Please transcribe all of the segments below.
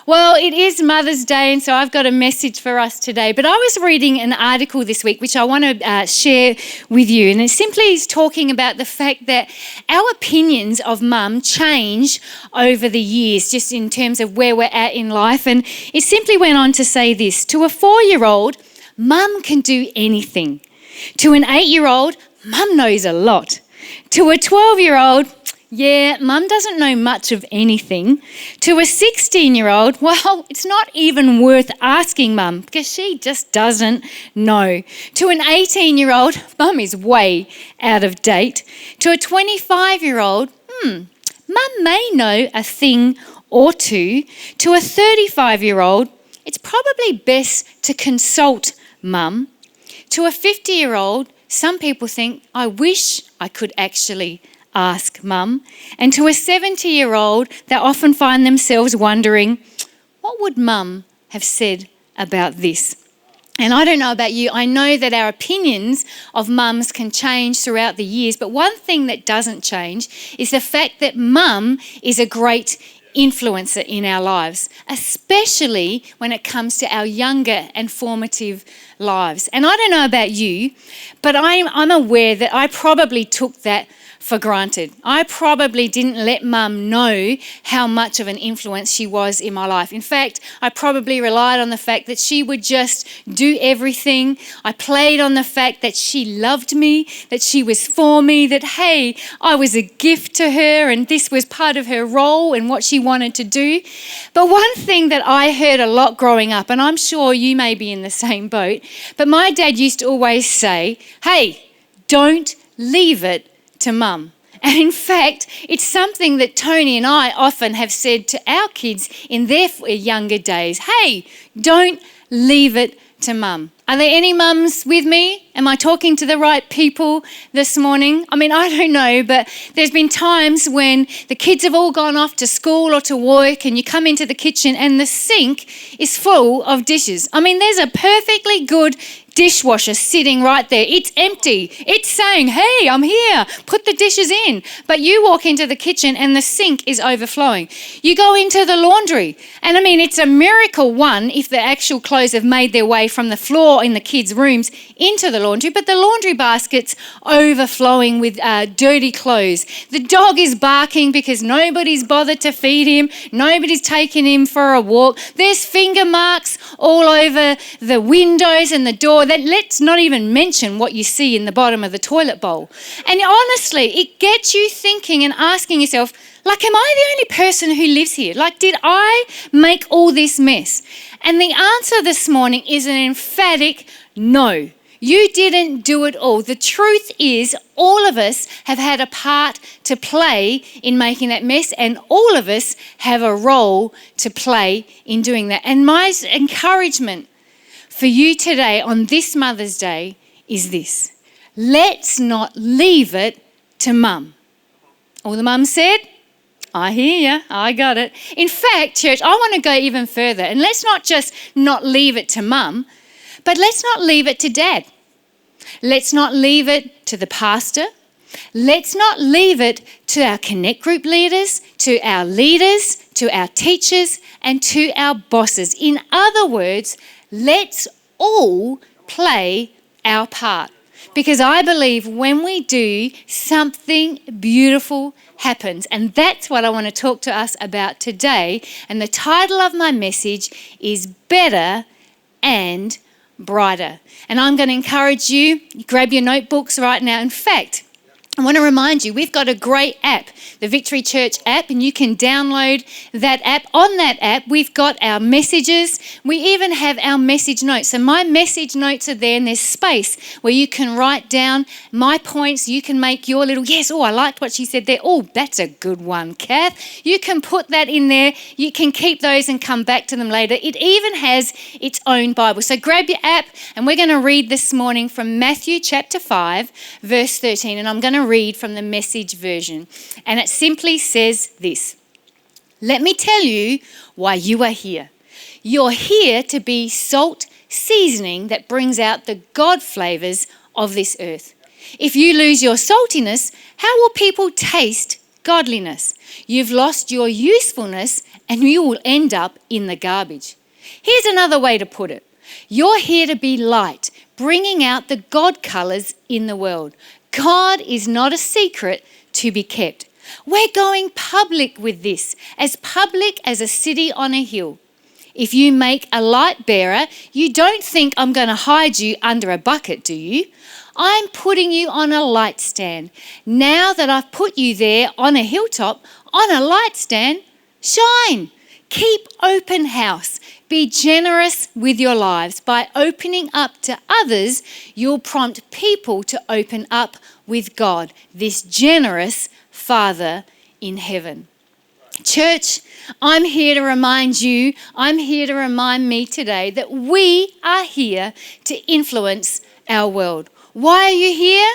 Well, it is Mother's Day, and so I've got a message for us today. But I was reading an article this week, which I want to share with you. And it simply is talking about the fact that our opinions of mum change over the years, just in terms of where we're at in life. And it simply went on to say this: to a 4-year-old, mum can do anything. To an 8-year-old, mum knows a lot. To a 12-year-old, yeah, mum doesn't know much of anything. To a 16-year-old, well, it's not even worth asking mum because she just doesn't know. To an 18-year-old, mum is way out of date. To a 25-year-old, mum may know a thing or two. To a 35-year-old, it's probably best to consult mum. To a 50-year-old, some people think, I wish I could actually ask mum. And to a 70-year-old, they often find themselves wondering, what would mum have said about this? And I don't know about you, I know that our opinions of mums can change throughout the years, but one thing that doesn't change is the fact that mum is a great influencer in our lives, especially when it comes to our younger and formative lives. And I don't know about you, but I'm aware that I probably took that for granted. I probably didn't let mum know how much of an influence she was in my life. In fact, I probably relied on the fact that she would just do everything. I played on the fact that she loved me, that she was for me, that, hey, I was a gift to her and this was part of her role and what she wanted to do. But one thing that I heard a lot growing up, and I'm sure you may be in the same boat, but my dad used to always say, hey, don't leave it to mum. And in fact, it's something that Tony and I often have said to our kids in their younger days. Hey, don't leave it to mum. Are there any mums with me? Am I talking to the right people this morning? I mean, I don't know, but there's been times when the kids have all gone off to school or to work and you come into the kitchen and the sink is full of dishes. I mean, there's a perfectly good dishwasher sitting right there. It's empty. It's saying, hey, I'm here. Put the dishes in. But you walk into the kitchen and the sink is overflowing. You go into the laundry. And I mean, it's a miracle, one, if the actual clothes have made their way from the floor in the kids' rooms into the laundry, but the laundry basket's overflowing with dirty clothes. The dog is barking because nobody's bothered to feed him. Nobody's taken him for a walk. There's finger marks all over the windows and the door. That let's not even mention what you see in the bottom of the toilet bowl. And honestly, it gets you thinking and asking yourself, like, am I the only person who lives here? Like, did I make all this mess? And the answer this morning is an emphatic no. You didn't do it all. The truth is, all of us have had a part to play in making that mess, and all of us have a role to play in doing that. And my encouragement for you today on this Mother's Day is this: let's not leave it to mum. All the mums said, I hear you, I got it. In fact, church, I want to go even further, and let's not just not leave it to mum, but let's not leave it to dad. Let's not leave it to the pastor. Let's not leave it to our connect group leaders, to our leaders, to our teachers, and to our bosses. In other words, let's all play our part. Because I believe when we do, something beautiful happens. And that's what I want to talk to us about today. And the title of my message is Better and Brighter. And I'm going to encourage you, grab your notebooks right now. In fact, I want to remind you, we've got a great app, the Victory Church app, and you can download that app. On that app, we've got our messages. We even have our message notes. So my message notes are there, and there's space where you can write down my points. You can make your little, yes, oh, I liked what she said there. Oh, that's a good one, Kath. You can put that in there. You can keep those and come back to them later. It even has its own Bible. So grab your app, and we're going to read this morning from Matthew chapter 5, verse 13, and I'm going to read from the Message version. And it simply says this: let me tell you why you are here. You're here to be salt seasoning that brings out the God flavors of this earth. If you lose your saltiness, how will people taste godliness. You've lost your usefulness and you will end up in the garbage. Here's another way to put it. You're here to be light, bringing out the God colours in the world. God is not a secret to be kept. We're going public with this, as public as a city on a hill. If you make a light bearer, you don't think I'm going to hide you under a bucket, do you? I'm putting you on a light stand. Now that I've put you there on a hilltop, on a light stand, shine. Keep open house. Be generous with your lives. By opening up to others, you'll prompt people to open up with God, this generous Father in heaven. Church, I'm here to remind you, I'm here to remind me today that we are here to influence our world. Why are you here?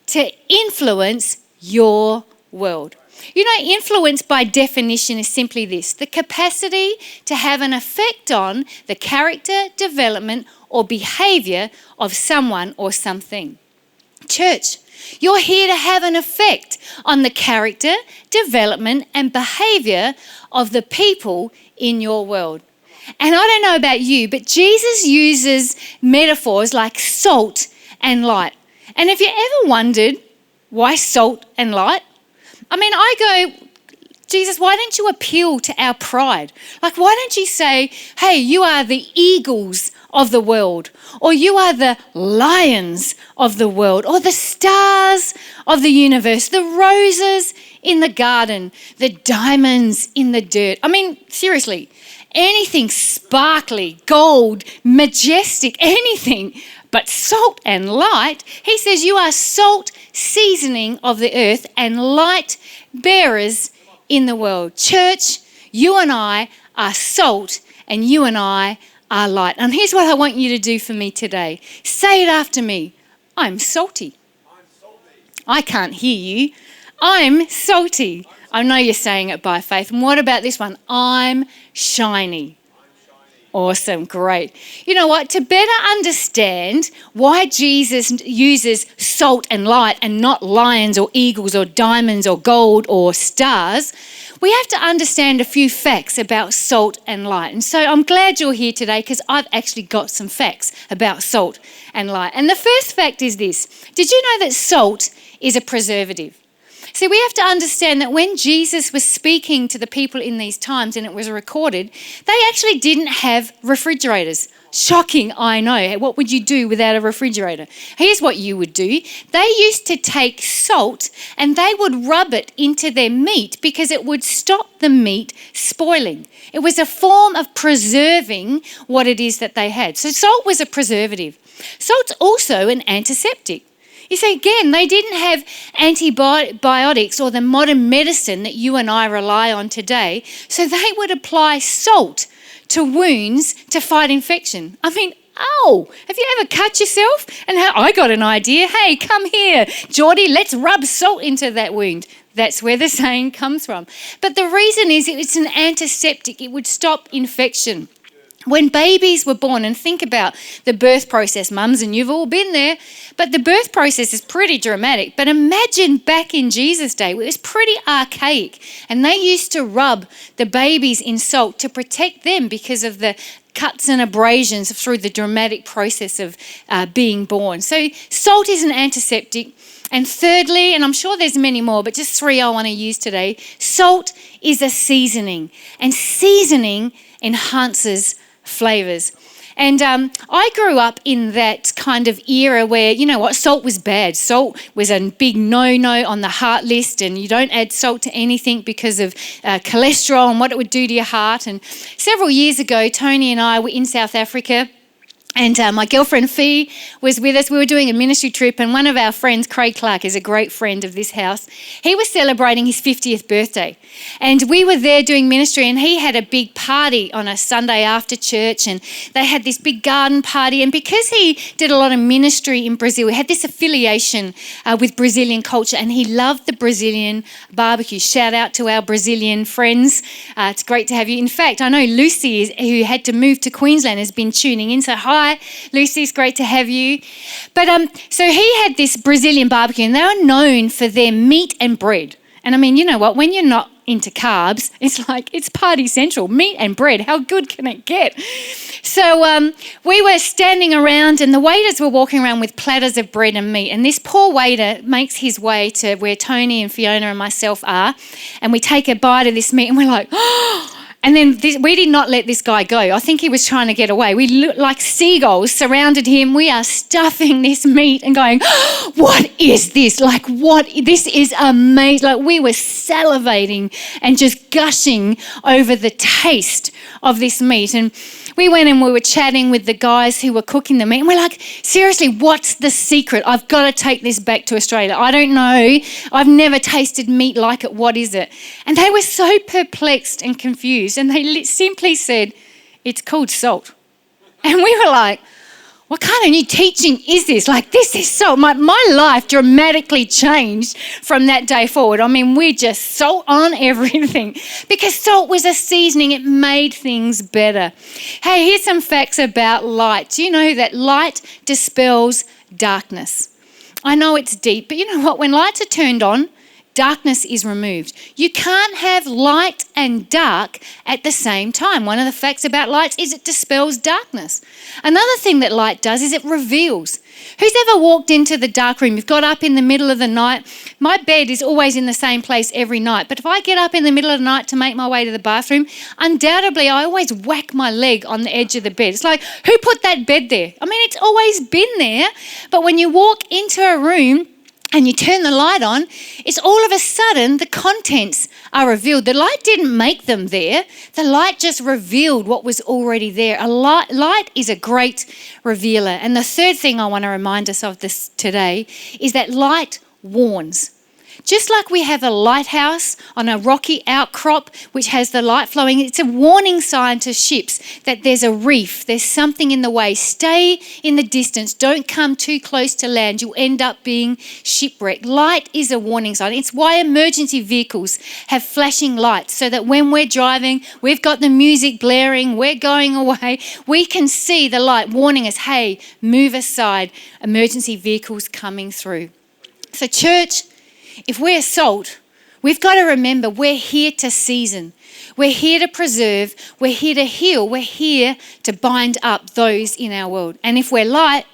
To influence your world. You know, influence by definition is simply this: the capacity to have an effect on the character, development, or behaviour of someone or something. Church, you're here to have an effect on the character, development, and behaviour of the people in your world. And I don't know about you, but Jesus uses metaphors like salt and light. And have you ever wondered why salt and light? I mean, I go, Jesus, why don't you appeal to our pride? Like, why don't you say, hey, you are the eagles of the world, or you are the lions of the world, or the stars of the universe, the roses in the garden, the diamonds in the dirt. I mean, seriously, anything sparkly, gold, majestic, anything but salt and light. He says you are salt, seasoning of the earth, and light bearers in the world. Church, you and I are salt, and you and I are light. And here's what I want you to do for me today. Say it after me. I'm salty. I can't hear you. I'm salty. I know you're saying it by faith. And what about this one? I'm shiny. Awesome, great. You know what? To better understand why Jesus uses salt and light and not lions or eagles or diamonds or gold or stars, we have to understand a few facts about salt and light. And so I'm glad you're here today because I've actually got some facts about salt and light. And the first fact is this. Did you know that salt is a preservative? See, we have to understand that when Jesus was speaking to the people in these times and it was recorded, they actually didn't have refrigerators. Shocking, I know. What would you do without a refrigerator? Here's what you would do. They used to take salt and they would rub it into their meat because it would stop the meat spoiling. It was a form of preserving what it is that they had. So salt was a preservative. Salt's also an antiseptic. You see, again, they didn't have antibiotics or the modern medicine that you and I rely on today, so they would apply salt to wounds to fight infection. I mean, have you ever cut yourself? And I got an idea. Hey, come here, Geordie, let's rub salt into that wound. That's where the saying comes from. But the reason is it's an antiseptic. It would stop infection. When babies were born, and think about the birth process, mums, and you've all been there, but the birth process is pretty dramatic. But imagine back in Jesus' day, it was pretty archaic, and they used to rub the babies in salt to protect them because of the cuts and abrasions through the dramatic process of being born. So salt is an antiseptic. And thirdly, and I'm sure there's many more, but just three I want to use today, salt is a seasoning, and seasoning enhances flavours. And I grew up in that kind of era where, you know what, salt was bad. Salt was a big no-no on the heart list, and you don't add salt to anything because of cholesterol and what it would do to your heart. And several years ago, Tony and I were in South Africa, and my girlfriend Fee was with us. We were doing a ministry trip, and one of our friends, Craig Clark, is a great friend of this house. He was celebrating his 50th birthday, and we were there doing ministry, and he had a big party on a Sunday after church, and they had this big garden party. And because he did a lot of ministry in Brazil, he had this affiliation with Brazilian culture, and he loved the Brazilian barbecue. Shout out to our Brazilian friends. It's great to have you. In fact, I know Lucy, who had to move to Queensland, has been tuning in. So hi, Lucy, it's great to have you. But so he had this Brazilian barbecue, and they were known for their meat and bread. And I mean, you know what? When you're not into carbs, it's like it's party central. Meat and bread, how good can it get? So we were standing around and the waiters were walking around with platters of bread and meat. And this poor waiter makes his way to where Tony and Fiona and myself are. And we take a bite of this meat and we're like, oh. And then we did not let this guy go. I think he was trying to get away. We looked like seagulls surrounded him. We are stuffing this meat and going, oh, what is this? Like, what? This is amazing. Like, we were salivating and just gushing over the taste of this meat. And we went and we were chatting with the guys who were cooking the meat. And we're like, seriously, what's the secret? I've got to take this back to Australia. I don't know. I've never tasted meat like it. What is it? And they were so perplexed and confused. And they simply said, it's called salt. And we were like, what kind of new teaching is this? Like, this is salt. My life dramatically changed from that day forward. I mean, we just salt on everything because salt was a seasoning. It made things better. Hey, here's some facts about light. Do you know that light dispels darkness? I know it's deep, but you know what? When lights are turned on, darkness is removed. You can't have light and dark at the same time. One of the facts about lights is it dispels darkness. Another thing that light does is it reveals. Who's ever walked into the dark room? You've got up in the middle of the night. My bed is always in the same place every night. But if I get up in the middle of the night to make my way to the bathroom, undoubtedly I always whack my leg on the edge of the bed. It's like, who put that bed there? I mean, it's always been there. But when you walk into a room and you turn the light on, it's all of a sudden the contents are revealed. The light didn't make them there. The light just revealed what was already there. Light is a great revealer. And the third thing I want to remind us of this today is that light warns. Just like we have a lighthouse on a rocky outcrop which has the light flowing, it's a warning sign to ships that there's a reef, there's something in the way. Stay in the distance, don't come too close to land, you'll end up being shipwrecked. Light is a warning sign. It's why emergency vehicles have flashing lights, so that when we're driving, we've got the music blaring, we're going away, we can see the light warning us, hey, move aside, emergency vehicles coming through. So church, if we're salt, we've got to remember we're here to season. We're here to preserve. We're here to heal. We're here to bind up those in our world. And if we're light,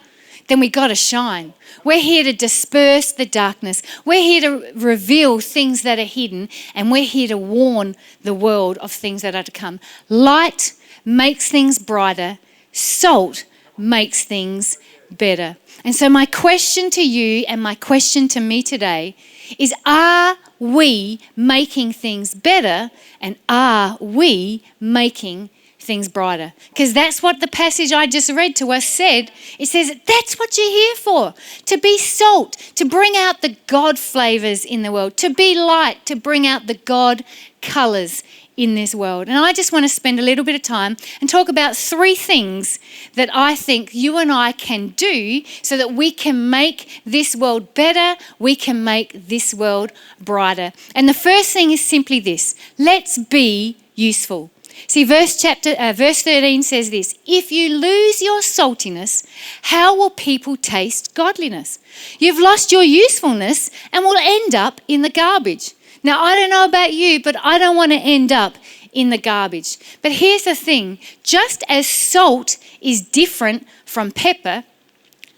then we've got to shine. We're here to disperse the darkness. We're here to reveal things that are hidden. And we're here to warn the world of things that are to come. Light makes things brighter. Salt makes things better. And so my question to you and my question to me today is, are we making things better and are we making things brighter? Because that's what the passage I just read to us said. It says that's what you're here for, to be salt, to bring out the God flavours in the world, to be light, to bring out the God colours in this world. And I just want to spend a little bit of time and talk about 3 things that I think you and I can do so that we can make this world better, we can make this world brighter. And the first thing is simply this: let's be useful. See, verse 13 says this: if you lose your saltiness, how will people taste godliness? You've lost your usefulness and will end up in the garbage. Now, I don't know about you, but I don't want to end up in the garbage. But here's the thing: just as salt is different from pepper,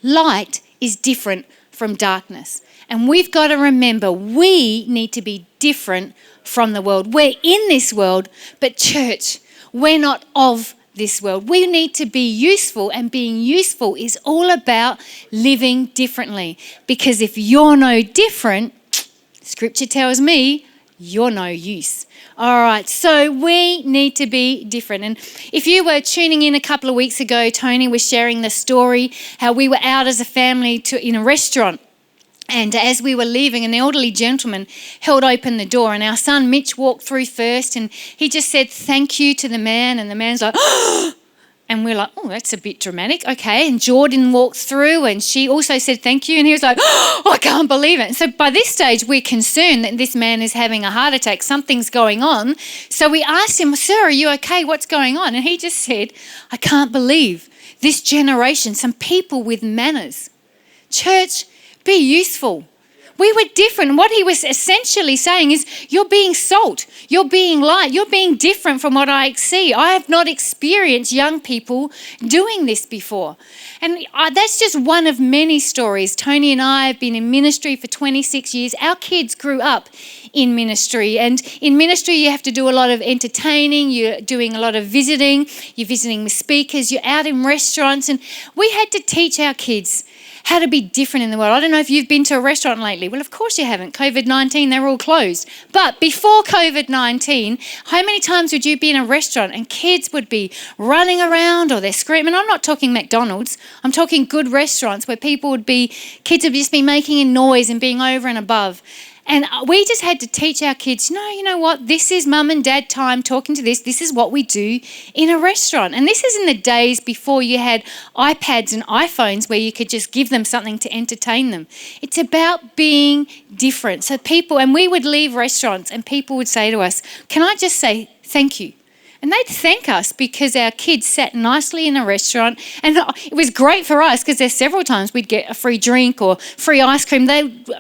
light is different from darkness. And we've got to remember we need to be different from the world. We're in this world, but church, we're not of this world. We need to be useful, and being useful is all about living differently. Because if you're no different, Scripture tells me you're no use. All right, so we need to be different. And if you were tuning in a couple of weeks ago, Tony was sharing the story how we were out as a family in a restaurant. And as we were leaving, an elderly gentleman held open the door, and our son Mitch walked through first, and he just said thank you to the man, and the man's like, oh! And we're like, oh, that's a bit dramatic. Okay. And Jordan walked through and she also said thank you. And he was like, oh, I can't believe it. And so by this stage, we're concerned that this man is having a heart attack. Something's going on. So we asked him, sir, are you okay? What's going on? And he just said, I can't believe this generation, some people with manners. Church, be useful. We were different. What he was essentially saying is, you're being salt, you're being light, you're being different from what I see. I have not experienced young people doing this before. And that's just one of many stories. Tony and I have been in ministry for 26 years. Our kids grew up in ministry. And in ministry, you have to do a lot of entertaining. You're doing a lot of visiting. You're visiting with speakers. You're out in restaurants. And we had to teach our kids how to be different in the world. I don't know if you've been to a restaurant lately. Well, of course you haven't. COVID-19, they're all closed. But before COVID-19, how many times would you be in a restaurant and kids would be running around or they're screaming? I'm not talking McDonald's. I'm talking good restaurants where kids would just be making a noise and being over and above. And we just had to teach our kids, no, you know what? This is mum and dad time talking to this. This is what we do in a restaurant. And this is in the days before you had iPads and iPhones where you could just give them something to entertain them. It's about being different. So we would leave restaurants and people would say to us, can I just say thank you? And they'd thank us because our kids sat nicely in a restaurant. And it was great for us because there's several times we'd get a free drink or free ice cream.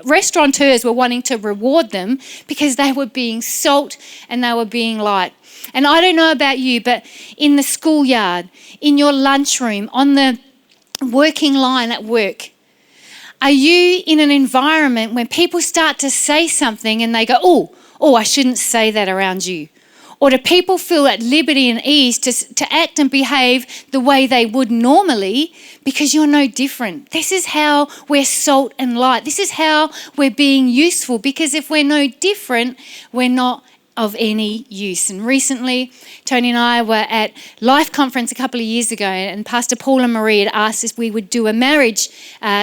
Restaurateurs were wanting to reward them because they were being salt and they were being light. And I don't know about you, but in the schoolyard, in your lunchroom, on the working line at work, are you in an environment when people start to say something and they go, oh, I shouldn't say that around you? Or do people feel at liberty and ease to act and behave the way they would normally because you're no different? This is how we're salt and light. This is how we're being useful, because if we're no different, we're not of any use. And recently, Tony and I were at Life Conference a couple of years ago, and Pastor Paul and Marie had asked if we would do a marriage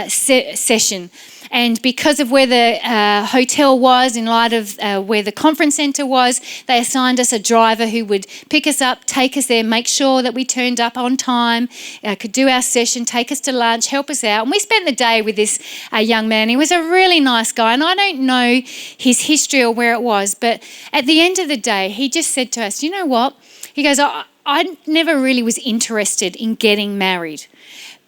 session. And because of where the hotel was, in light of where the conference centre was, they assigned us a driver who would pick us up, take us there, make sure that we turned up on time, could do our session, take us to lunch, help us out. And we spent the day with this young man. He was a really nice guy, and I don't know his history or where it was, but at the end of the day, he just said to us, you know what? He goes, I never really was interested in getting married.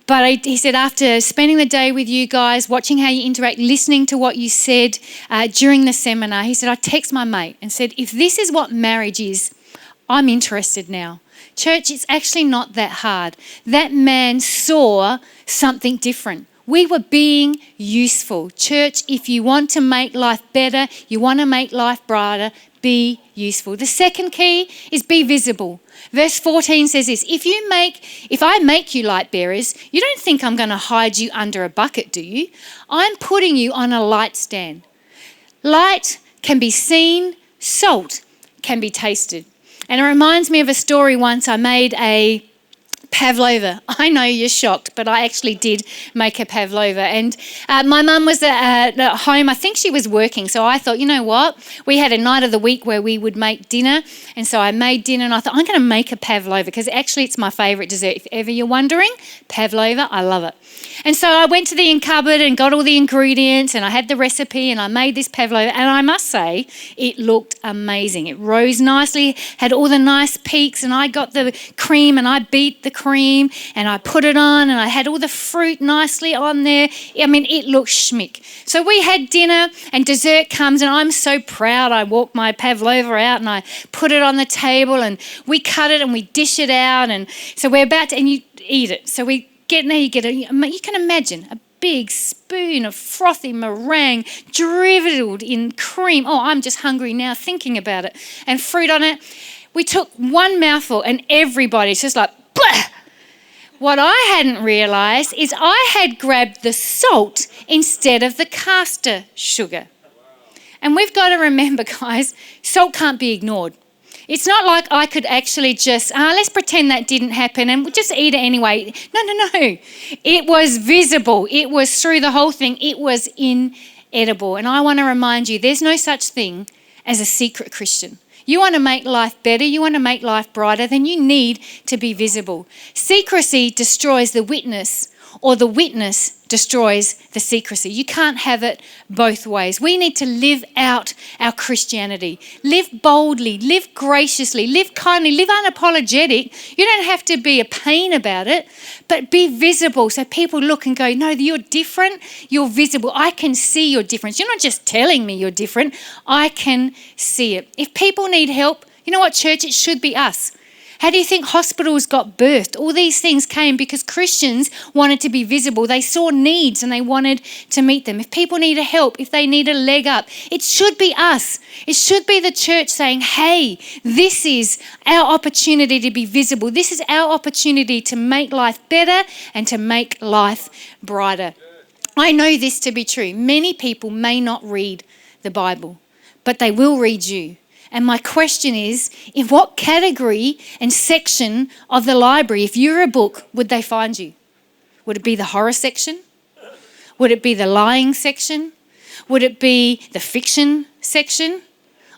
But he said, after spending the day with you guys, watching how you interact, listening to what you said during the seminar, he said, I text my mate and said, if this is what marriage is, I'm interested now. Church, it's actually not that hard. That man saw something different. We were being useful. Church, if you want to make life better, you want to make life brighter, be useful. The second key is be visible. Verse 14 says this, if I make you light bearers, you don't think I'm going to hide you under a bucket, do you? I'm putting you on a light stand. Light can be seen, salt can be tasted. And it reminds me of a story once I made a pavlova. I know you're shocked, but I actually did make a pavlova. And my mum was at home. I think she was working. So I thought, you know what? We had a night of the week where we would make dinner. And so I made dinner and I thought, I'm going to make a pavlova because actually it's my favourite dessert. If ever you're wondering, pavlova, I love it. And so I went to the cupboard and got all the ingredients and I had the recipe and I made this pavlova. And I must say, it looked amazing. It rose nicely, had all the nice peaks, and I got the cream and I beat the cream and I put it on and I had all the fruit nicely on there. I mean, it looked schmick. So we had dinner and dessert comes and I'm so proud. I walked my pavlova out and I put it on the table and we cut it and we dish it out. And so we're about to, and you eat it. So we get in there, you can imagine a big spoon of frothy meringue drizzled in cream. Oh, I'm just hungry now thinking about it. And fruit on it. We took one mouthful and everybody's just like, blah! What I hadn't realised is I had grabbed the salt instead of the caster sugar. And we've got to remember, guys, salt can't be ignored. It's not like I could actually just, let's pretend that didn't happen and we'll just eat it anyway. No. It was visible. It was through the whole thing. It was inedible. And I want to remind you, there's no such thing as a secret Christian. You want to make life better, you want to make life brighter, then you need to be visible. Secrecy destroys the witness, or the witness destroys the secrecy. You can't have it both ways. We need to live out our Christianity. Live boldly, live graciously, live kindly, live unapologetic. You don't have to be a pain about it, but be visible so people look and go, no, you're different, you're visible. I can see your difference. You're not just telling me you're different. I can see it. If people need help, you know what, church? It should be us. How do you think hospitals got birthed? All these things came because Christians wanted to be visible. They saw needs and they wanted to meet them. If people need a help, if they need a leg up, it should be us. It should be the church saying, hey, this is our opportunity to be visible. This is our opportunity to make life better and to make life brighter. I know this to be true. Many people may not read the Bible, but they will read you. And my question is, in what category and section of the library, if you're a book, would they find you? Would it be the horror section? Would it be the lying section? Would it be the fiction section?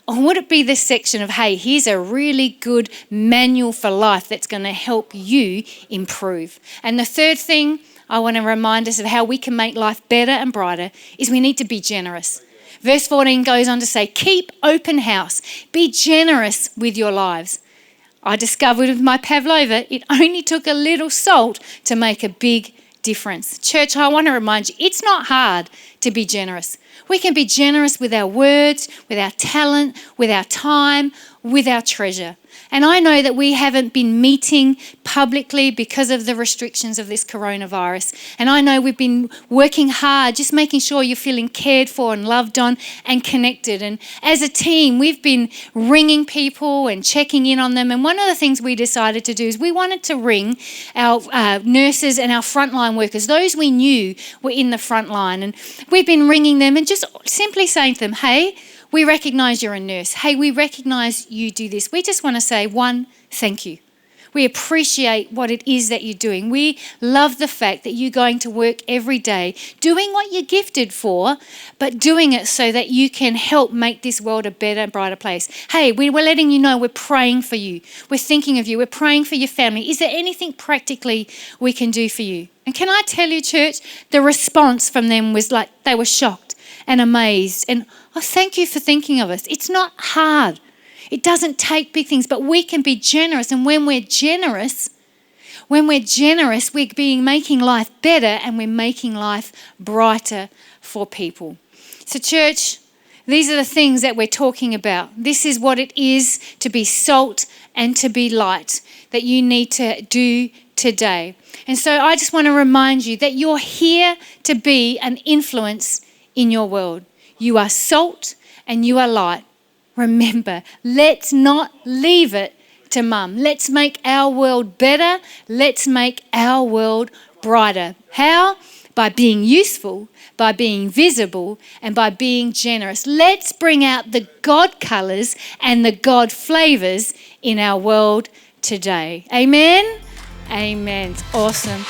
Or would it be the section of, hey, here's a really good manual for life that's going to help you improve? And the third thing I want to remind us of how we can make life better and brighter is we need to be generous. Verse 14 goes on to say, keep open house. Be generous with your lives. I discovered with my pavlova, it only took a little salt to make a big difference. Church, I want to remind you, it's not hard to be generous. We can be generous with our words, with our talent, with our time, with our treasure. And I know that we haven't been meeting publicly because of the restrictions of this coronavirus. And I know we've been working hard, just making sure you're feeling cared for and loved on and connected. And as a team, we've been ringing people and checking in on them. And one of the things we decided to do is we wanted to ring our nurses and our frontline workers, those we knew were in the front line. And we've been ringing them and just simply saying to them, hey, we recognise you're a nurse. Hey, we recognise you do this. We just want to say, one, thank you. We appreciate what it is that you're doing. We love the fact that you're going to work every day, doing what you're gifted for, but doing it so that you can help make this world a better and brighter place. Hey, we're letting you know we're praying for you. We're thinking of you. We're praying for your family. Is there anything practically we can do for you? And can I tell you, church, the response from them was like they were shocked and amazed. And oh, thank you for thinking of us. It's not hard. It doesn't take big things, but we can be generous. And when we're generous, we're making life better and we're making life brighter for people. So church, these are the things that we're talking about. This is what it is to be salt and to be light that you need to do today. And so I just want to remind you that you're here to be an influence in your world. You are salt and you are light. Remember, let's not leave it to mum. Let's make our world better. Let's make our world brighter. How? By being useful, by being visible, and by being generous. Let's bring out the God colours and the God flavours in our world today. Amen? Amen. It's awesome.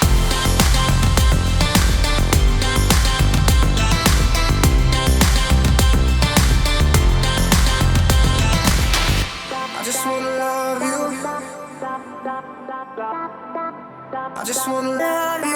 I just wanna love you.